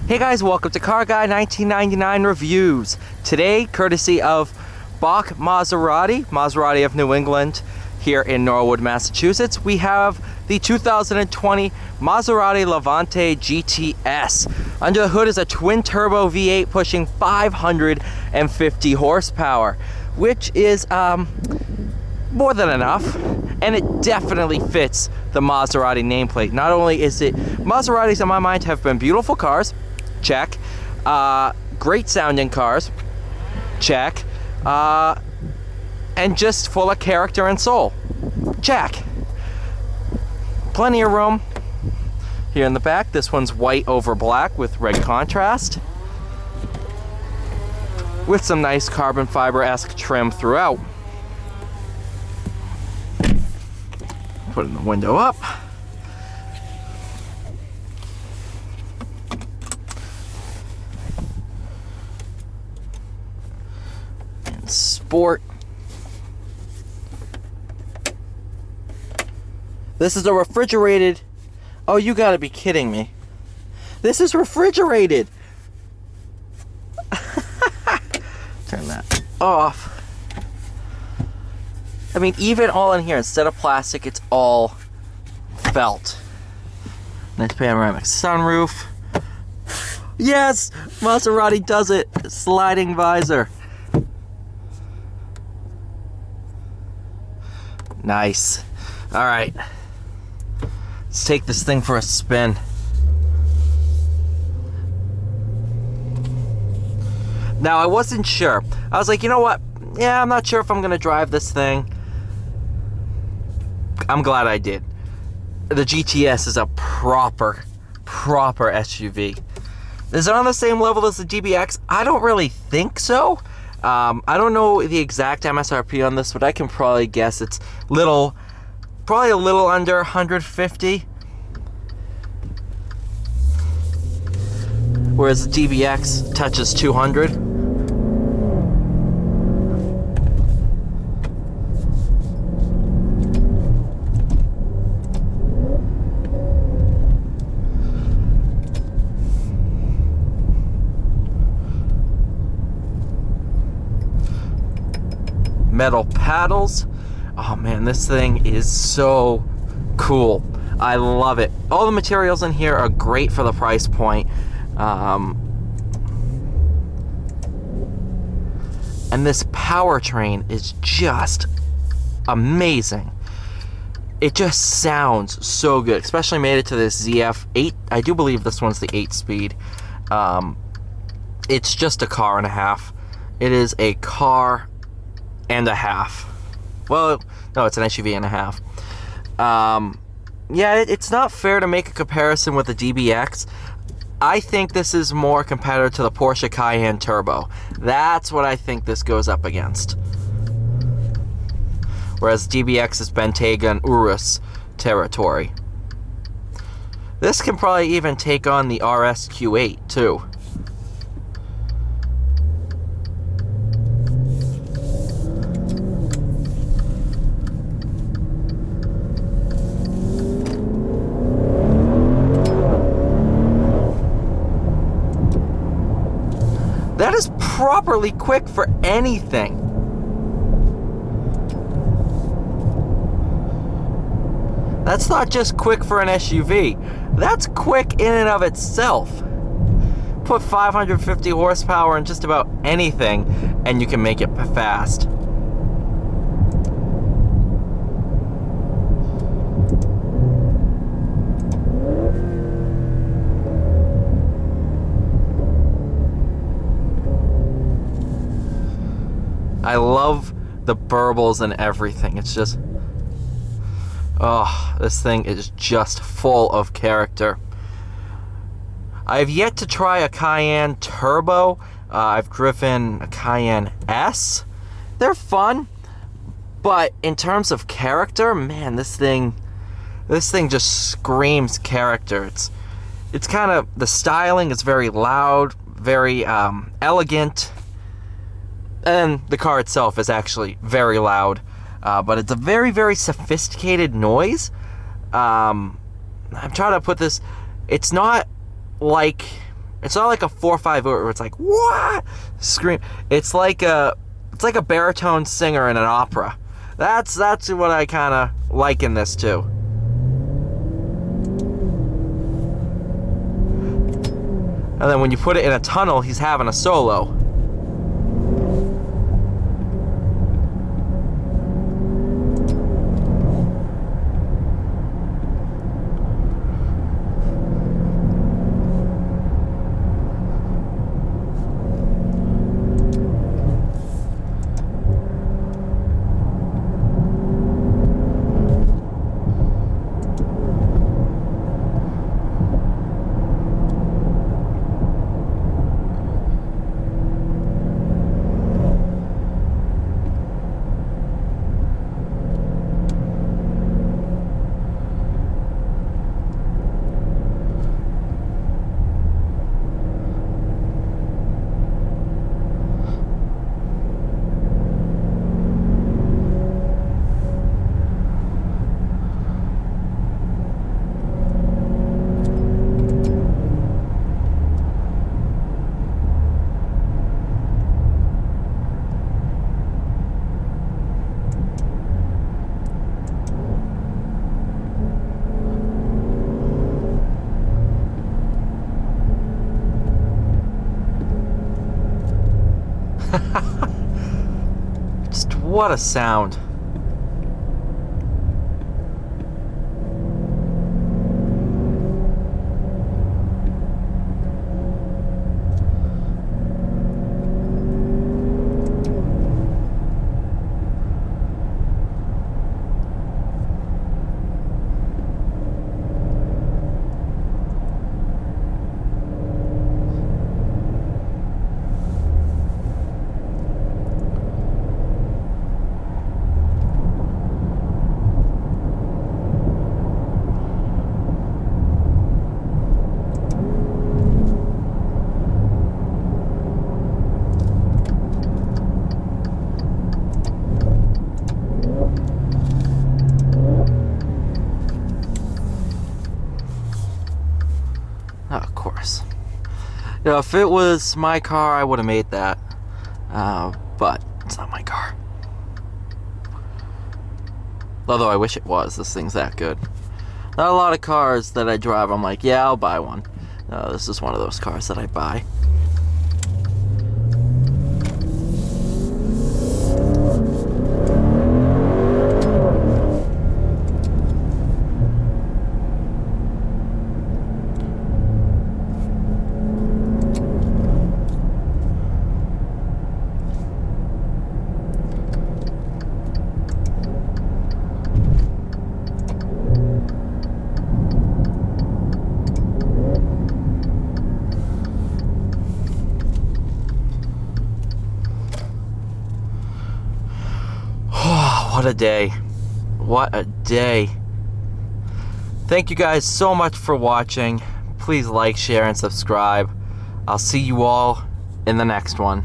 Hey guys, welcome to Car Guy 1999 Reviews. Today, courtesy of Bach Maserati of New England, here in Norwood, Massachusetts, we have the 2020 Maserati Levante GTS. Under the hood is a twin-turbo V8 pushing 550 horsepower, which is more than enough, and it definitely fits the Maserati nameplate. Not only is it, Maseratis in my mind have been beautiful cars, check, great sounding cars, check, and just full of character and soul, check. Plenty of room here in the back. This one's white over black with red contrast, with some nice carbon fiber-esque trim throughout. Putting the window up. And sport. This is a refrigerated. Oh, you gotta be kidding me. This is refrigerated. Turn that off. I mean, even all in here, instead of plastic, it's all felt. Nice panoramic sunroof. Yes! Maserati does it! Sliding visor. Nice. Alright. Let's take this thing for a spin. Now, I wasn't sure. I was like, you know what? Yeah, I'm not sure if I'm going to drive this thing. I'm glad I did. The GTS is a proper SUV. Is it on the same level as the DBX? I don't really think so. I don't know the exact MSRP on this, but I can probably guess it's probably a little under 150. Whereas the DBX touches 200. Metal paddles. Oh man, this thing is so cool. I love it. All the materials in here are great for the price point. And this powertrain is just amazing. It just sounds so good, especially made it to this ZF8. I do believe this one's the 8-speed. It's just a car and a half. It is a car and a half. Well, no, it's an SUV and a half. Yeah, it's not fair to make a comparison with the DBX. I think this is more competitive to the Porsche Cayenne Turbo. That's what I think this goes up against. Whereas DBX is Bentayga and Urus territory. This can probably even take on the RS Q8 too. That is properly quick for anything. That's not just quick for an SUV. That's quick in and of itself. Put 550 horsepower in just about anything, and you can make it fast. I love the burbles and everything. It's just, oh, this thing is just full of character. I've yet to try a Cayenne Turbo. I've driven a Cayenne S. They're fun, but in terms of character, man, this thing just screams character. It's kind of, the styling is very loud, very elegant. And the car itself is actually very loud, but it's a very sophisticated noise. I'm trying to put this, it's not like It's not like a 4.5 where it's like, what? Scream. It's like a baritone singer in an opera. That's what I kind of liken this to. And then when you put it in a tunnel, he's having a solo. Just what a sound. Of course. You know, if it was my car, I would have made that. But it's not my car. Although I wish it was. This thing's that good. Not a lot of cars that I drive, I'm like, yeah, I'll buy one. No, this is one of those cars that I buy. What a day. What a day. Thank you guys so much for watching. Please like, share, and subscribe. I'll see you all in the next one.